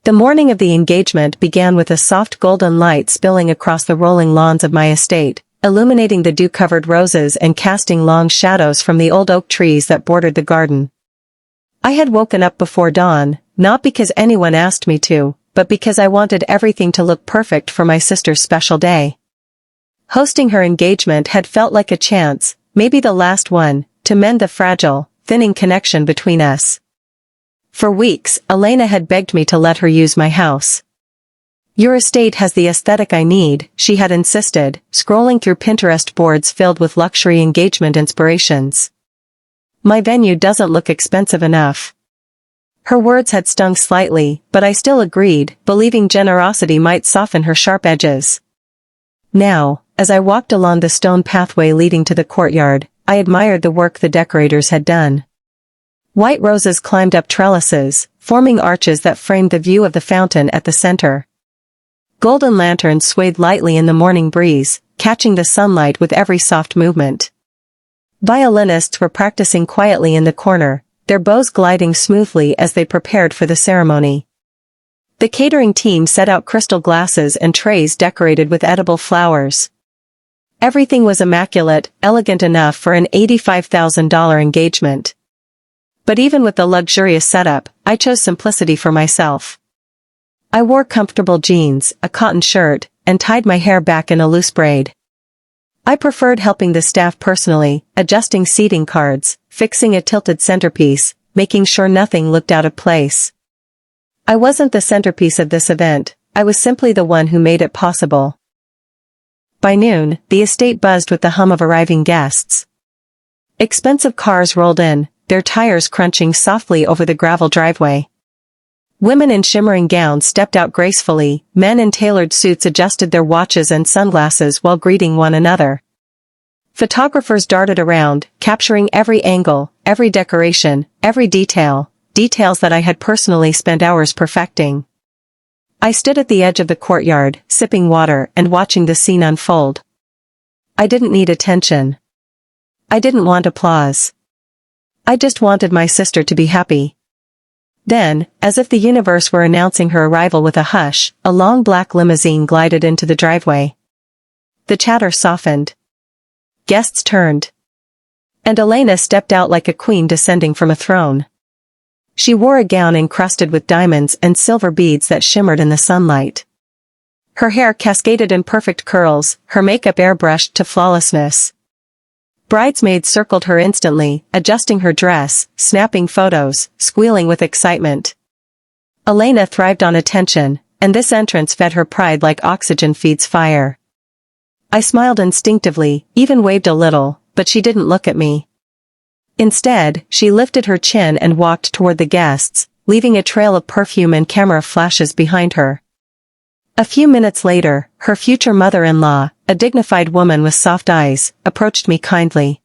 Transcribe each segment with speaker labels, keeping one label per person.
Speaker 1: The morning of the engagement began with a soft golden light spilling across the rolling lawns of my estate, illuminating the dew-covered roses and casting long shadows from the old oak trees that bordered the garden. I had woken up before dawn, not because anyone asked me to, but because I wanted everything to look perfect for my sister's special day. Hosting her engagement had felt like a chance, maybe the last one, to mend the fragile, thinning connection between us. For weeks, Elena had begged me to let her use my house. "Your estate has the aesthetic I need," she had insisted, scrolling through Pinterest boards filled with luxury engagement inspirations. "My venue doesn't look expensive enough." Her words had stung slightly, but I still agreed, believing generosity might soften her sharp edges. Now, as I walked along the stone pathway leading to the courtyard, I admired the work the decorators had done. White roses climbed up trellises, forming arches that framed the view of the fountain at the center. Golden lanterns swayed lightly in the morning breeze, catching the sunlight with every soft movement. Violinists were practicing quietly in the corner, their bows gliding smoothly as they prepared for the ceremony. The catering team set out crystal glasses and trays decorated with edible flowers. Everything was immaculate, elegant enough for an $85,000 engagement. But even with the luxurious setup, I chose simplicity for myself. I wore comfortable jeans, a cotton shirt, and tied my hair back in a loose braid. I preferred helping the staff personally, adjusting seating cards, fixing a tilted centerpiece, making sure nothing looked out of place. I wasn't the centerpiece of this event, I was simply the one who made it possible. By noon, the estate buzzed with the hum of arriving guests. Expensive cars rolled in, their tires crunching softly over the gravel driveway. Women in shimmering gowns stepped out gracefully, men in tailored suits adjusted their watches and sunglasses while greeting one another. Photographers darted around, capturing every angle, every decoration, every detail, details that I had personally spent hours perfecting. I stood at the edge of the courtyard, sipping water and watching the scene unfold. I didn't need attention. I didn't want applause. I just wanted my sister to be happy. Then, as if the universe were announcing her arrival with a hush, a long black limousine glided into the driveway. The chatter softened. Guests turned. And Elena stepped out like a queen descending from a throne. She wore a gown encrusted with diamonds and silver beads that shimmered in the sunlight. Her hair cascaded in perfect curls, her makeup airbrushed to flawlessness. Bridesmaids circled her instantly, adjusting her dress, snapping photos, squealing with excitement. Elena thrived on attention, and this entrance fed her pride like oxygen feeds fire. I smiled instinctively, even waved a little, but she didn't look at me. Instead, she lifted her chin and walked toward the guests, leaving a trail of perfume and camera flashes behind her. A few minutes later, her future mother-in-law, a dignified woman with soft eyes, approached me kindly.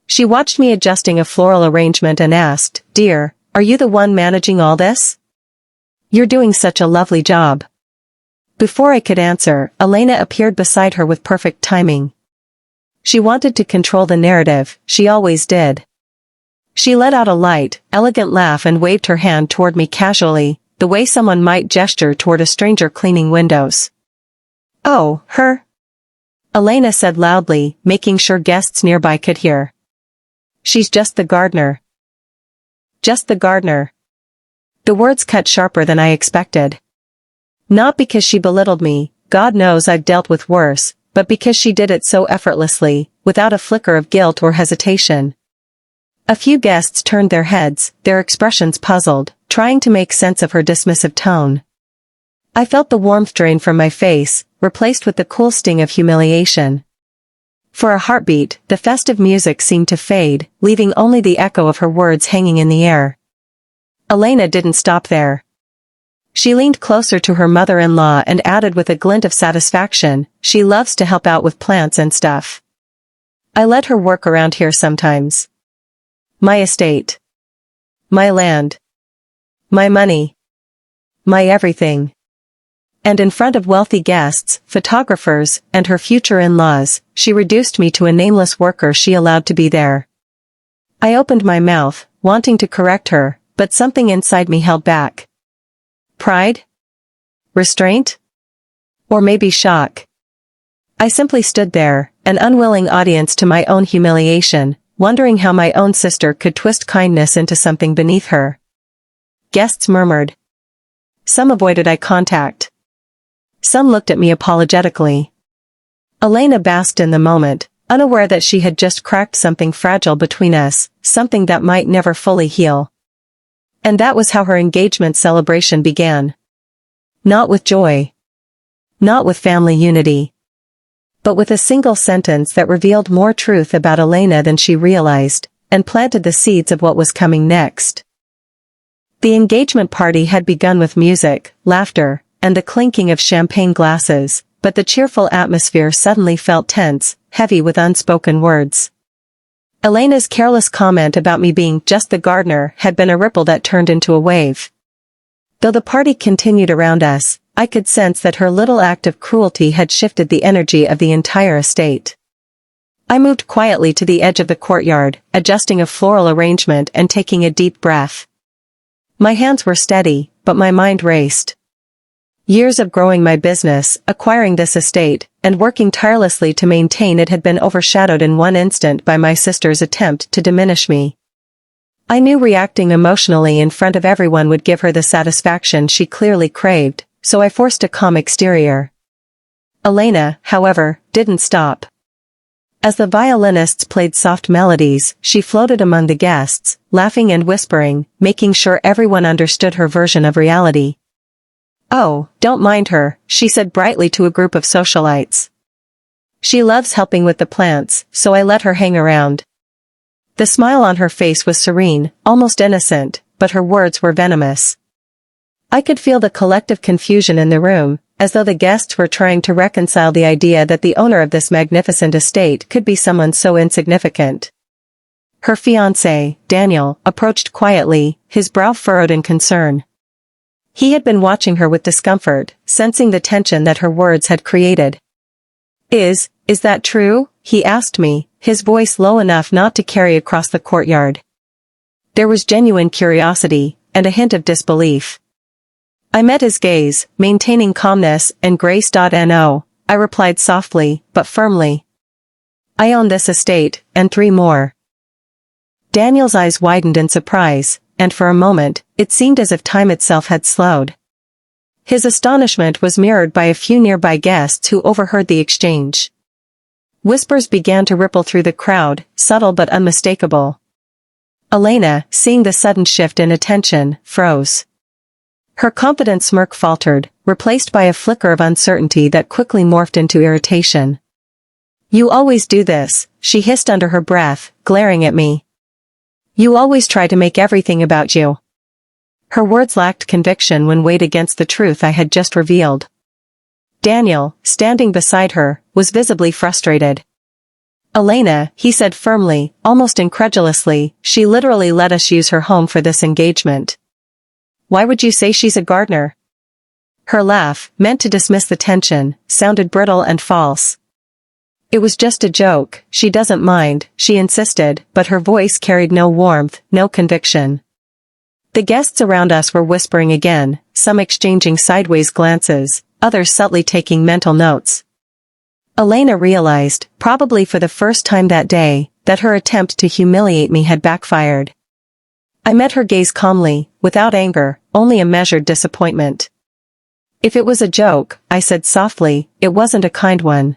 Speaker 1: She watched me adjusting a floral arrangement and asked, "Dear, are you the one managing all this? You're doing such a lovely job." Before I could answer, Elena appeared beside her with perfect timing. She wanted to control the narrative, she always did. She let out a light, elegant laugh and waved her hand toward me casually, the way someone might gesture toward a stranger cleaning windows. "Oh, her?" Elena said loudly, making sure guests nearby could hear. "She's just the gardener." Just the gardener. The words cut sharper than I expected. Not because she belittled me, God knows I've dealt with worse, but because she did it so effortlessly, without a flicker of guilt or hesitation. A few guests turned their heads, their expressions puzzled, trying to make sense of her dismissive tone. I felt the warmth drain from my face, replaced with the cool sting of humiliation. For a heartbeat, the festive music seemed to fade, leaving only the echo of her words hanging in the air. Elena didn't stop there. She leaned closer to her mother-in-law and added with a glint of satisfaction, "She loves to help out with plants and stuff. I let her work around here sometimes. My estate. My land. My money. My everything." And in front of wealthy guests, photographers, and her future in-laws, she reduced me to a nameless worker she allowed to be there. I opened my mouth, wanting to correct her, but something inside me held back. Pride? Restraint? Or maybe shock? I simply stood there, an unwilling audience to my own humiliation, wondering how my own sister could twist kindness into something beneath her. Guests murmured. Some avoided eye contact. Some looked at me apologetically. Elena basked in the moment, unaware that she had just cracked something fragile between us, something that might never fully heal. And that was how her engagement celebration began. Not with joy. Not with family unity. But with a single sentence that revealed more truth about Elena than she realized, and planted the seeds of what was coming next. The engagement party had begun with music, laughter, and the clinking of champagne glasses, but the cheerful atmosphere suddenly felt tense, heavy with unspoken words. Elena's careless comment about me being just the gardener had been a ripple that turned into a wave. Though the party continued around us, I could sense that her little act of cruelty had shifted the energy of the entire estate. I moved quietly to the edge of the courtyard, adjusting a floral arrangement and taking a deep breath. My hands were steady, but my mind raced. Years of growing my business, acquiring this estate, and working tirelessly to maintain it had been overshadowed in one instant by my sister's attempt to diminish me. I knew reacting emotionally in front of everyone would give her the satisfaction she clearly craved, so I forced a calm exterior. Elena, however, didn't stop. As the violinists played soft melodies, she floated among the guests, laughing and whispering, making sure everyone understood her version of reality. "Oh, don't mind her," she said brightly to a group of socialites. "She loves helping with the plants, so I let her hang around." The smile on her face was serene, almost innocent, but her words were venomous. I could feel the collective confusion in the room, as though the guests were trying to reconcile the idea that the owner of this magnificent estate could be someone so insignificant. Her fiancé, Daniel, approached quietly, his brow furrowed in concern. He had been watching her with discomfort, sensing the tension that her words had created. Is that true?" he asked me, his voice low enough not to carry across the courtyard. There was genuine curiosity, and a hint of disbelief. I met his gaze, maintaining calmness and grace. No, I replied softly, but firmly. "I own this estate, and 3 more. Daniel's eyes widened in surprise, and for a moment, it seemed as if time itself had slowed. His astonishment was mirrored by a few nearby guests who overheard the exchange. Whispers began to ripple through the crowd, subtle but unmistakable. Elena, seeing the sudden shift in attention, froze. Her confident smirk faltered, replaced by a flicker of uncertainty that quickly morphed into irritation. "You always do this," she hissed under her breath, glaring at me. "You always try to make everything about you." Her words lacked conviction when weighed against the truth I had just revealed. Daniel, standing beside her, was visibly frustrated. "Elena," he said firmly, almost incredulously, "she literally let us use her home for this engagement. Why would you say she's a gardener?" Her laugh, meant to dismiss the tension, sounded brittle and false. "It was just a joke, she doesn't mind," she insisted, but her voice carried no warmth, no conviction. The guests around us were whispering again, some exchanging sideways glances, others subtly taking mental notes. Elena realized, probably for the first time that day, that her attempt to humiliate me had backfired. I met her gaze calmly, without anger, only a measured disappointment. "If it was a joke," I said softly, "it wasn't a kind one."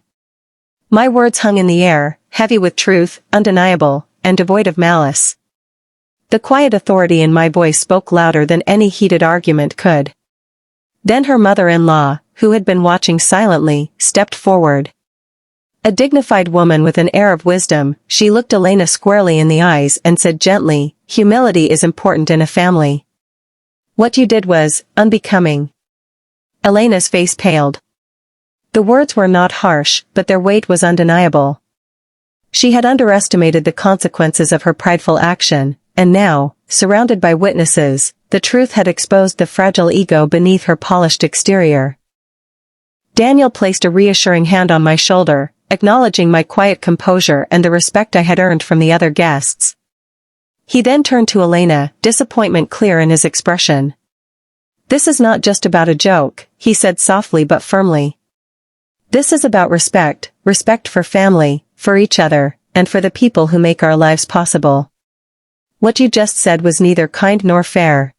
Speaker 1: My words hung in the air, heavy with truth, undeniable, and devoid of malice. The quiet authority in my voice spoke louder than any heated argument could. Then her mother-in-law, who had been watching silently, stepped forward. A dignified woman with an air of wisdom, she looked Elena squarely in the eyes and said gently, "Humility is important in a family. What you did was unbecoming." Elena's face paled. The words were not harsh, but their weight was undeniable. She had underestimated the consequences of her prideful action, and now, surrounded by witnesses, the truth had exposed the fragile ego beneath her polished exterior. Daniel placed a reassuring hand on my shoulder, acknowledging my quiet composure and the respect I had earned from the other guests. He then turned to Elena, disappointment clear in his expression. "This is not just about a joke," he said softly but firmly. "This is about respect, respect for family, for each other, and for the people who make our lives possible. What you just said was neither kind nor fair."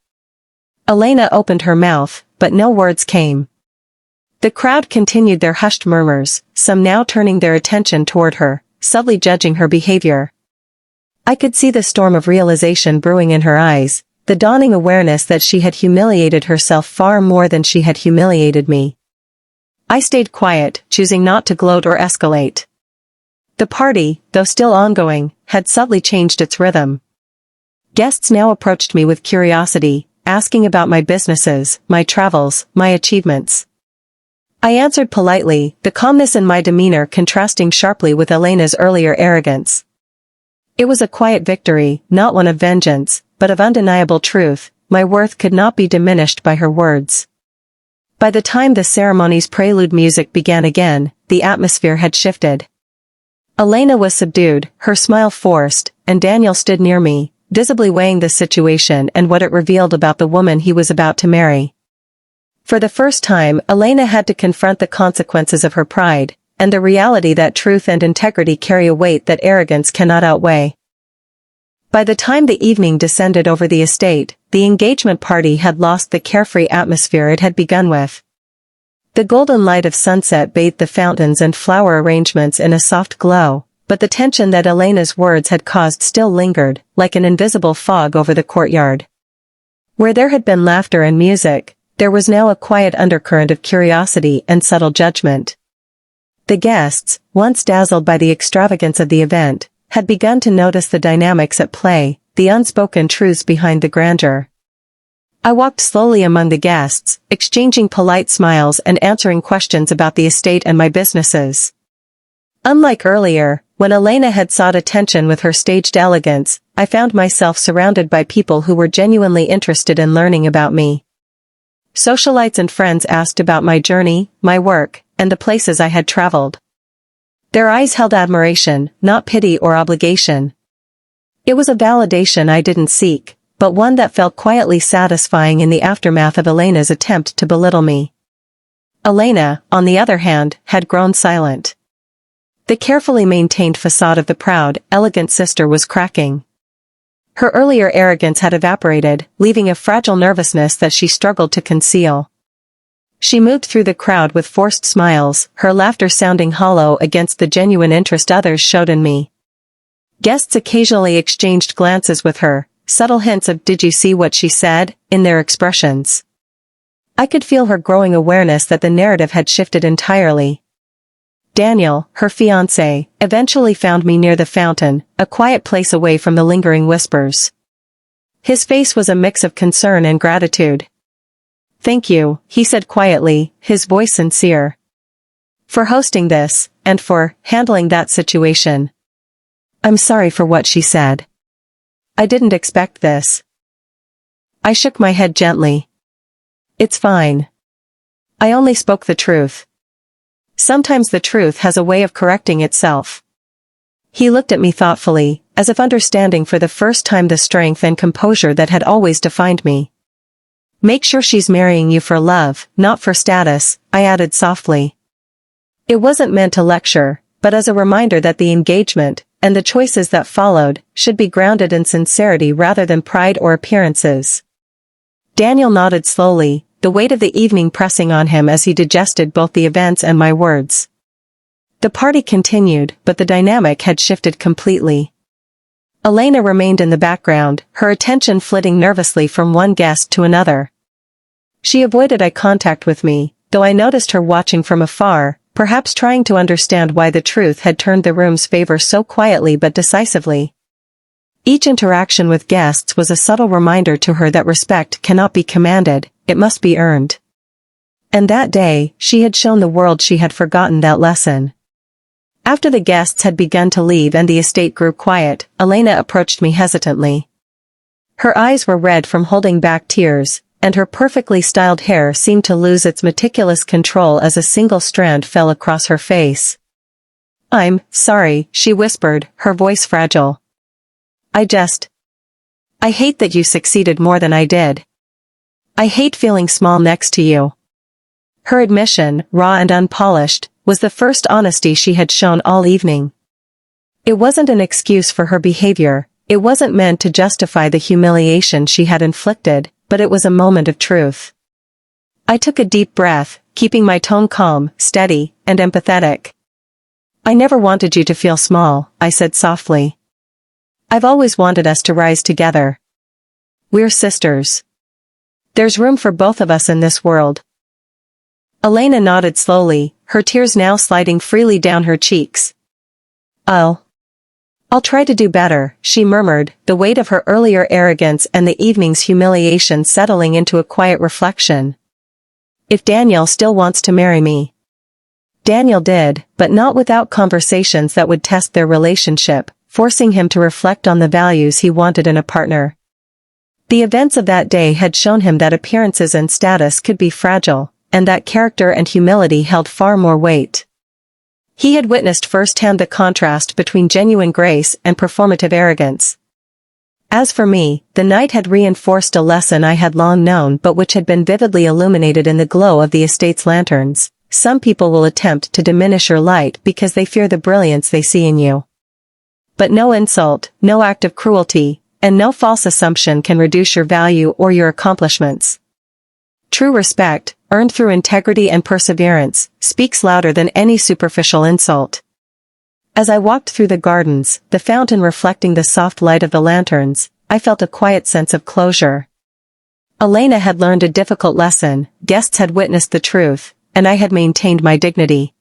Speaker 1: Elena opened her mouth, but no words came. The crowd continued their hushed murmurs, some now turning their attention toward her, subtly judging her behavior. I could see the storm of realization brewing in her eyes, the dawning awareness that she had humiliated herself far more than she had humiliated me. I stayed quiet, choosing not to gloat or escalate. The party, though still ongoing, had subtly changed its rhythm. Guests now approached me with curiosity, asking about my businesses, my travels, my achievements. I answered politely, the calmness in my demeanor contrasting sharply with Elena's earlier arrogance. It was a quiet victory, not one of vengeance, but of undeniable truth. My worth could not be diminished by her words. By the time the ceremony's prelude music began again, the atmosphere had shifted. Elena was subdued, her smile forced, and Daniel stood near me, visibly weighing the situation and what it revealed about the woman he was about to marry. For the first time, Elena had to confront the consequences of her pride, and the reality that truth and integrity carry a weight that arrogance cannot outweigh. By the time the evening descended over the estate, the engagement party had lost the carefree atmosphere it had begun with. The golden light of sunset bathed the fountains and flower arrangements in a soft glow, but the tension that Elena's words had caused still lingered, like an invisible fog over the courtyard. Where there had been laughter and music, there was now a quiet undercurrent of curiosity and subtle judgment. The guests, once dazzled by the extravagance of the event, had begun to notice the dynamics at play, the unspoken truths behind the grandeur. I walked slowly among the guests, exchanging polite smiles and answering questions about the estate and my businesses. Unlike earlier, when Elena had sought attention with her staged elegance, I found myself surrounded by people who were genuinely interested in learning about me. Socialites and friends asked about my journey, my work, and the places I had traveled. Their eyes held admiration, not pity or obligation. It was a validation I didn't seek, but one that felt quietly satisfying in the aftermath of Elena's attempt to belittle me. Elena, on the other hand, had grown silent. The carefully maintained facade of the proud, elegant sister was cracking. Her earlier arrogance had evaporated, leaving a fragile nervousness that she struggled to conceal. She moved through the crowd with forced smiles, her laughter sounding hollow against the genuine interest others showed in me. Guests occasionally exchanged glances with her, subtle hints of "did you see what she said?" in their expressions. I could feel her growing awareness that the narrative had shifted entirely. Daniel, her fiancé, eventually found me near the fountain, a quiet place away from the lingering whispers. His face was a mix of concern and gratitude. "Thank you," he said quietly, his voice sincere. "For hosting this, and for handling that situation. I'm sorry for what she said. I didn't expect this." I shook my head gently. "It's fine. I only spoke the truth. Sometimes the truth has a way of correcting itself." He looked at me thoughtfully, as if understanding for the first time the strength and composure that had always defined me. "Make sure she's marrying you for love, not for status," I added softly. It wasn't meant to lecture, but as a reminder that the engagement, and the choices that followed, should be grounded in sincerity rather than pride or appearances. Daniel nodded slowly, the weight of the evening pressing on him as he digested both the events and my words. The party continued, but the dynamic had shifted completely. Elena remained in the background, her attention flitting nervously from one guest to another. She avoided eye contact with me, though I noticed her watching from afar, perhaps trying to understand why the truth had turned the room's favor so quietly but decisively. Each interaction with guests was a subtle reminder to her that respect cannot be commanded, it must be earned. And that day, she had shown the world she had forgotten that lesson. After the guests had begun to leave and the estate grew quiet, Elena approached me hesitantly. Her eyes were red from holding back tears, and her perfectly styled hair seemed to lose its meticulous control as a single strand fell across her face. "I'm sorry," she whispered, her voice fragile. I hate that you succeeded more than I did." I hate feeling small next to you. Her admission, raw and unpolished, was the first honesty she had shown all evening. It wasn't an excuse for her behavior, it wasn't meant to justify the humiliation she had inflicted, but it was a moment of truth. I took a deep breath, keeping my tone calm, steady, and empathetic. I never wanted you to feel small, I said softly. I've always wanted us to rise together. We're sisters. There's room for both of us in this world. Elena nodded slowly, her tears now sliding freely down her cheeks. I'll try to do better, she murmured, the weight of her earlier arrogance and the evening's humiliation settling into a quiet reflection. If Daniel still wants to marry me. Daniel did, but not without conversations that would test their relationship, forcing him to reflect on the values he wanted in a partner. The events of that day had shown him that appearances and status could be fragile, and that character and humility held far more weight. He had witnessed firsthand the contrast between genuine grace and performative arrogance. As for me, the night had reinforced a lesson I had long known but which had been vividly illuminated in the glow of the estate's lanterns. Some people will attempt to diminish your light because they fear the brilliance they see in you. But no insult, no act of cruelty, and no false assumption can reduce your value or your accomplishments. True respect, earned through integrity and perseverance, speaks louder than any superficial insult. As I walked through the gardens, the fountain reflecting the soft light of the lanterns, I felt a quiet sense of closure. Elena had learned a difficult lesson, guests had witnessed the truth, and I had maintained my dignity.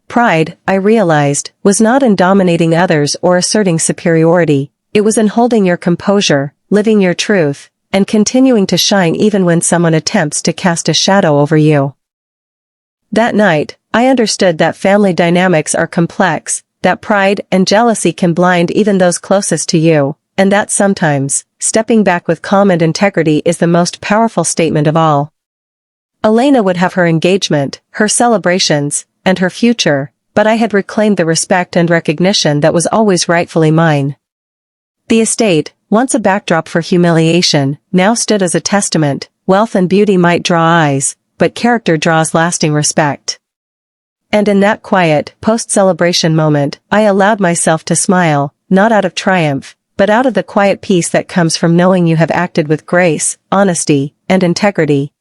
Speaker 1: Pride, I realized, was not in dominating others or asserting superiority, it was in holding your composure, living your truth, and continuing to shine even when someone attempts to cast a shadow over you. That night, I understood that family dynamics are complex, that pride and jealousy can blind even those closest to you, and that sometimes, stepping back with calm and integrity is the most powerful statement of all. Elena would have her engagement, her celebrations, and her future, but I had reclaimed the respect and recognition that was always rightfully mine. The estate, once a backdrop for humiliation, now stood as a testament. Wealth and beauty might draw eyes, but character draws lasting respect. And in that quiet, post-celebration moment, I allowed myself to smile, not out of triumph, but out of the quiet peace that comes from knowing you have acted with grace, honesty, and integrity.